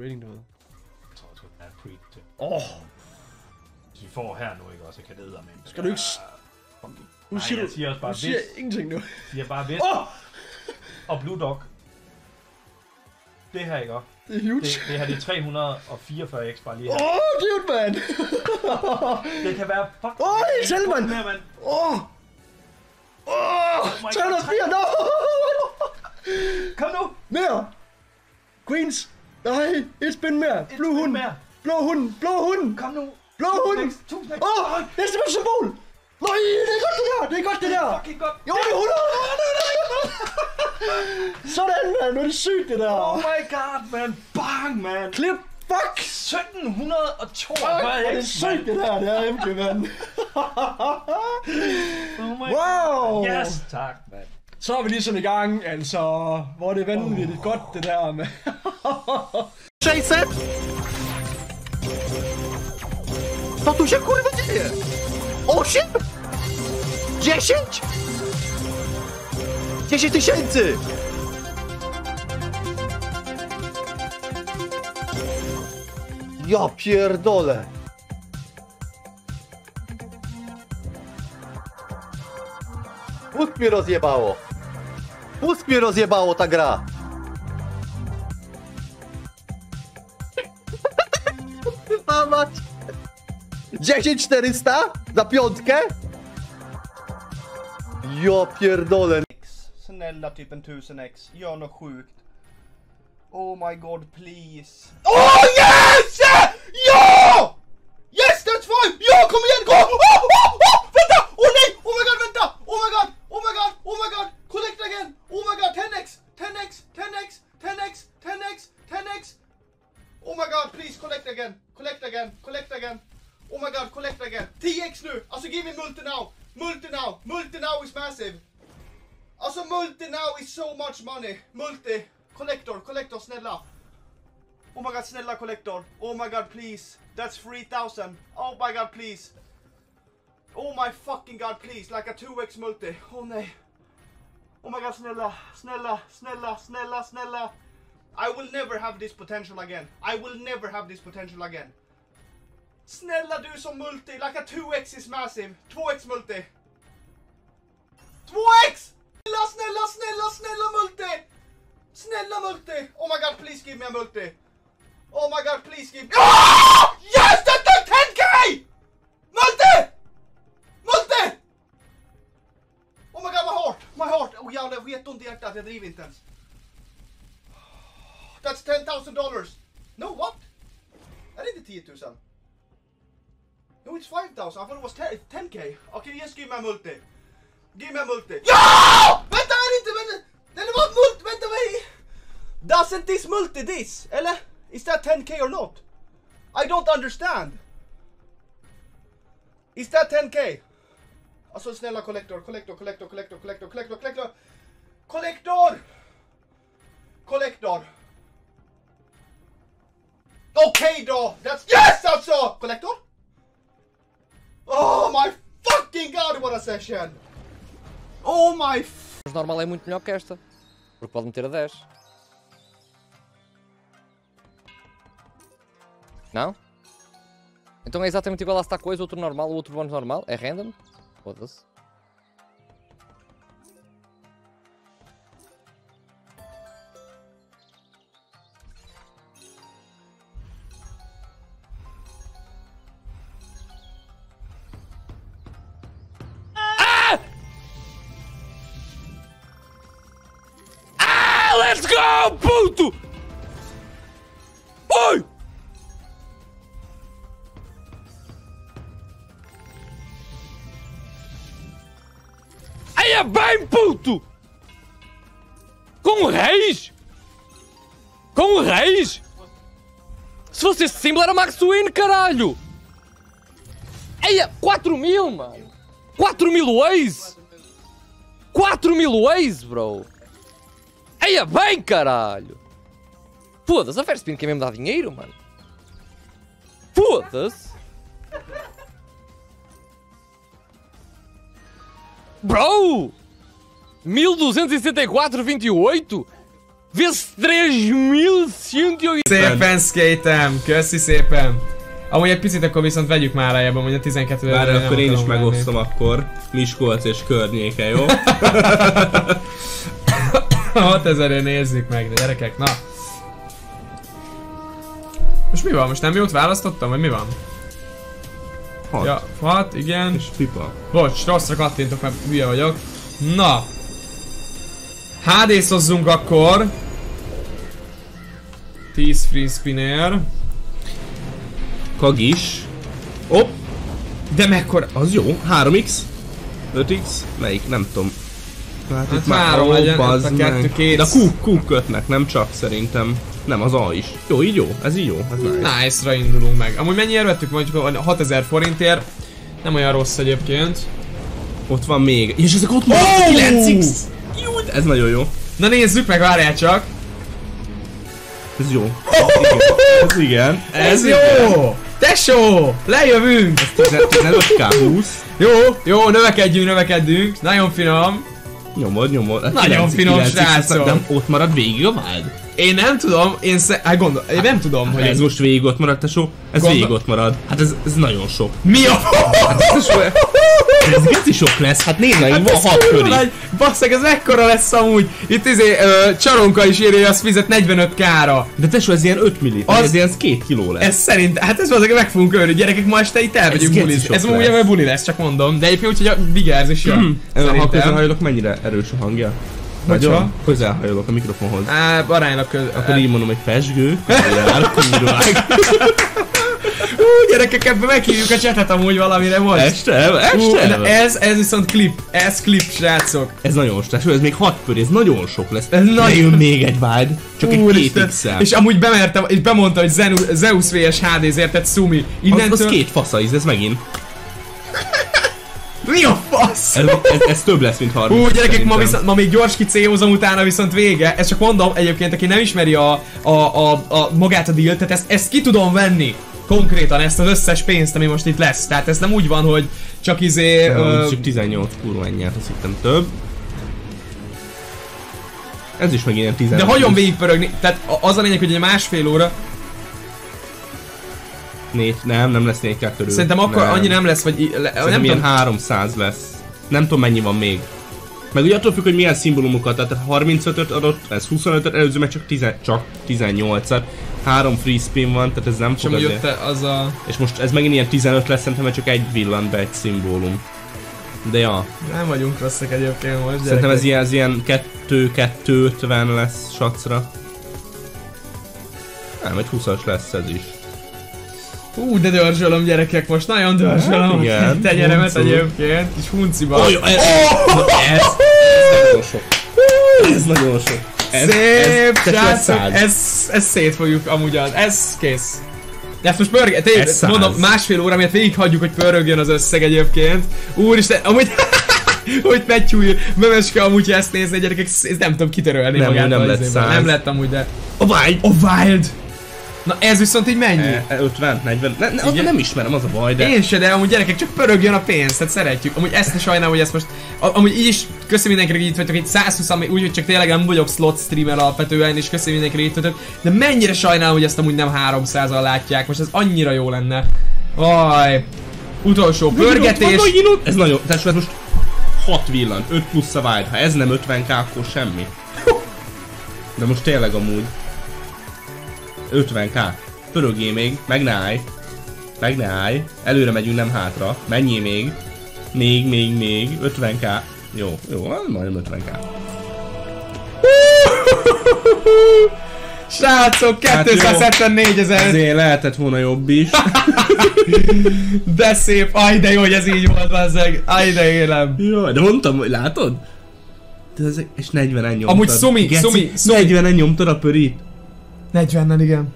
rating derude. Jeg tror, det er pre til. Hvis vi får her nu, ikke? Og så kan det med. Skal du ikke... Nu siger jeg siger også bare du siger ingenting nu. Jeg siger bare vist. Og Blue Dog. Det her, ikke? Det er huge. Det her, det er 344 x bare lige her. Dude, man! Det kan være fucking... helt selv, mand! 304, no! Kom nu! Mere! Queens! Nej, et spin mere! Blå hund! Blå hund! Blå hund! Kom nu! Blå hund! Det er simpelthen symbol! Nej, det er godt det der! Det er godt det der! Fucking godt! Jo, det er 100! Sådan, man! Nu er det sygt, det der! Oh my god, man! Bang, man! Klip! Fuck! 1742! Det er sygt, det der! Det er MG, man! Oh my wow! god! Yes, tak, man! Så er vi ligesom i gang, altså, hvor det er vanvittigt godt, det der, med. 600? To tu się kurwa dzieje? 8? 10? 10 000! Ja pierdolę! Mózg mnie rozjebało! Mózg mnie rozjebało ta gra! Mać! 10400 za piątkę? Ja pierdolę! Snälla typ en 1000x, gör något sjukt. Oh my god, please. Oh yes! Ja! Yes, that's fine! Ja, kom igen, gå! Vänta! Oh nej! Oh my god, vänta! Oh my god! Oh my god! Oh my god! Collect again! Oh my god, 10x! 10x! 10x! 10x! 10x! 10x! Oh my god, please collect again! Collect again! Collect again! Oh my god, collect again! 10x nu! Alltså give me multi now! Multi now! Multi now is massive! Alltså multi now is so much money! Multi! Collector, snälla! Oh my god, snälla collector! Oh my god, please! That's 3000! Oh my god, please! Oh my fucking god, please! Like a 2x multi! Oh nej! Oh my god, snälla! I will never have this potential again! I will never have this potential again! Snälla du som multi! Like a 2x is massive! 2x multi! 2x! Snälla multi! Snälla multi! Oh my god, please give me a multi! Oh my god, please give me... Oh! Yes! That's 10k! Multi! Oh my god, my heart! Oh jävlar, jag vet ont i hjärtat, jag driver inte ens. That's $10,000! No, what? Är det inte 10 000? No, it's 5,000. I thought it was 10k. Okay, yes, give me a multi. Give me a multi. Ja! Vänta, är det inte... Det var multi, vänta mig! Doesn't this multi this? Eller? Is that 10k or not? I don't understand. Is that 10k? Alltså snälla collector. Okej då! That's yes alltså! Collector? Oh my fucking god, what a session! Oh my... Mas normal é muito melhor que esta, porque pode meter a 10. Não? Então é exatamente igual a esta coisa, outro normal, o outro bónus normal, é random? Foda-se. Let's go, puto! Oi! Aí é bem, puto! Com o Reis? Com o Reis? Se fosse esse símbolo era Max Win, caralho! Aí é 4.000, mano! 4.000 Waze! 4.000 Waze, bro! Aí é bem, caralho! Foda-se, a Fair Spin quer mesmo dar dinheiro, mano? Foda-se! Bro! 1264,28? Vezes 3180. Szépen skatem, köszi szépen. Amúgy egy picit akkor viszont vegyük már lejjebb, amúgy a 12 Várj, akkor én is megosztom akkor. Miskolc és környéke, jó? 6000-ért nézzük meg, gyerekek, na. Most mi van? Most nem jót választottam, vagy mi van? 6. Ja, 6, igen. És pipa. Bocs, rosszra kattintok, mert hülye vagyok. Na. HD-szozzunk akkor. 10 free spinner. Kagis. Hopp. De mekkora... Az jó. 3x. 5x. Melyik? Nem tudom. Hát 3 legyen, bazd a 2, meg. 2. De a Q kötnek, nem csak szerintem. Nem, az A is. Jó, így jó. Ez így jó. Ez nice. Nice-ra indulunk meg. Amúgy mennyiért vettük? Mondjuk 6000 forintért. Nem olyan rossz egyébként. Ott van még. És ezek ott van. 9x. Jó, ez nagyon jó. Na nézzük meg, várjál csak. Ez jó. Ez igen. Ez jó! Tesó! Lejövünk! 15k 20. Jó, növekedjünk. Nagyon finom. Nyomod. Nagyon finom, srácok. Nem ott marad végig a vád? Én nem tudom, én nem tudom, hogy ez most végig ott marad, tesó? Ez végig ott marad. Hát ez nagyon sok. Mi a Hát ez geci sok lesz, hát nézd meg, van 6 köri. Basszeg, ez mekkora lesz amúgy? Itt Csaronka is írja, hogy azt fizet 45k-ra. De tesó, ez ilyen 5 milli, ez ilyen 2 kiló lesz. Ez szerint, hát ez valószínűleg meg fogunk ölni, gyerekek, ma este itt elmegyünk bulizni. Ez amúgy a buli lesz, csak mondom. De egyébként úgy, hogy a Vigerz is jön. Ha közelhajolok, mennyire erős a hangja? Nagyon? Közelhajolok a mikrofonhoz. Aránylag Akkor így mondom, hogy pesgő. Gyerekek, ebben meghívjuk a csetet amúgy valamire most. Este? Ez viszont klip. Ez klip, srácok. Ez nagyon stresső, ez még 6 pör, ez nagyon sok lesz. Ez nagyon még egy vád. Csak egy 2x-el. És amúgy bemertem, és bemondta, hogy Zeus vs HD-z érted Sumi. Innentől... Az két faszaiz, ez megint. Mi a fasz? Ez több lesz, mint 30. Gyerekek, ma még gyors kicéhozom, utána viszont vége. Ezt csak mondom, egyébként, aki nem ismeri magát a dealt, tehát ezt ki tudom venni. Konkrétan ezt az összes pénzt, ami most itt lesz. Tehát ez nem úgy van, hogy csak csak 18 kurva ennyit, azt hittem több. Ez is meg ilyen 15. De hagyom végigpörögni, tehát az a lényeg, hogy egy másfél óra. 4, nem lesz 4 körül. Szerintem akkor annyi nem lesz, vagy... Szerintem ilyen 300 lesz. Nem tudom mennyi van még. Meg ugye attól függ, hogy milyen szimbólumokat, tehát 35-öt adott, ez 25-öt, előző meg csak 18-at. 3 free spin van, tehát ez nem fog azért. És most ez megint ilyen 15 lesz, szerintem, mert csak egy villant be egy szimbólum. De ja. Nem vagyunk rosszak egyébként most, szerintem ez ilyen 2-2-50 lesz sacra. Nem, egy 20-as lesz ez is. De dörzsölöm, gyerekek, most nagyon dörzsölöm. Igen. Tenyeremet egyébként, kis hunciba. Ez nagyon sok. Ez nagyon sok. Szép, srácok, ez szét fogjuk amúgy ez kész. De ezt most mondom, másfél óra miatt végighagyjuk, hogy pörögjön az összeg egyébként. Úristen, amúgy... hogy Pettyúj, Memeske amúgy ezt nézni, gyerekek, nem tudom kitörölni magát. Nem lett amúgy, de... A Wild! Na ez viszont így mennyi? 50, 40, nem ismerem, az a baj, de... Én se, de amúgy gyerekek, csak pörögjön a pénz, tehát szeretjük. Amúgy ezt ne sajnálom, hogy ezt most... Amúgy így is köszi mindenkinek, hogy itt vagytok, itt 120, úgy, hogy csak tényleg nem vagyok slot streamer alapvetően, és köszi mindenkinek, hogy itt vagytok. De mennyire sajnálom, hogy ezt amúgy nem 300-al látják, most ez annyira jó lenne. Vaj. Utolsó pörgetés. Ez nagyon, tehát ez most 6 villant, 5 plusz a Wild, ha ez nem 50k, akkor semmi. De most tényleg amúgy. 50k. Pörögjé még, meg ne állj. Előre megyünk, nem hátra. Menjél még. Még. 50k. Jó, majdnem 50k. Srácok, 274 000. Ezért lehetett volna jobb is. De szép, aj de jó, hogy ez így volt, bazzeg. Aj de élem. Jó, de mondtam, hogy látod? És 40-en nyomtad. Amúgy Szumi. 40-en nyomtad a pörit. 40-en, igen.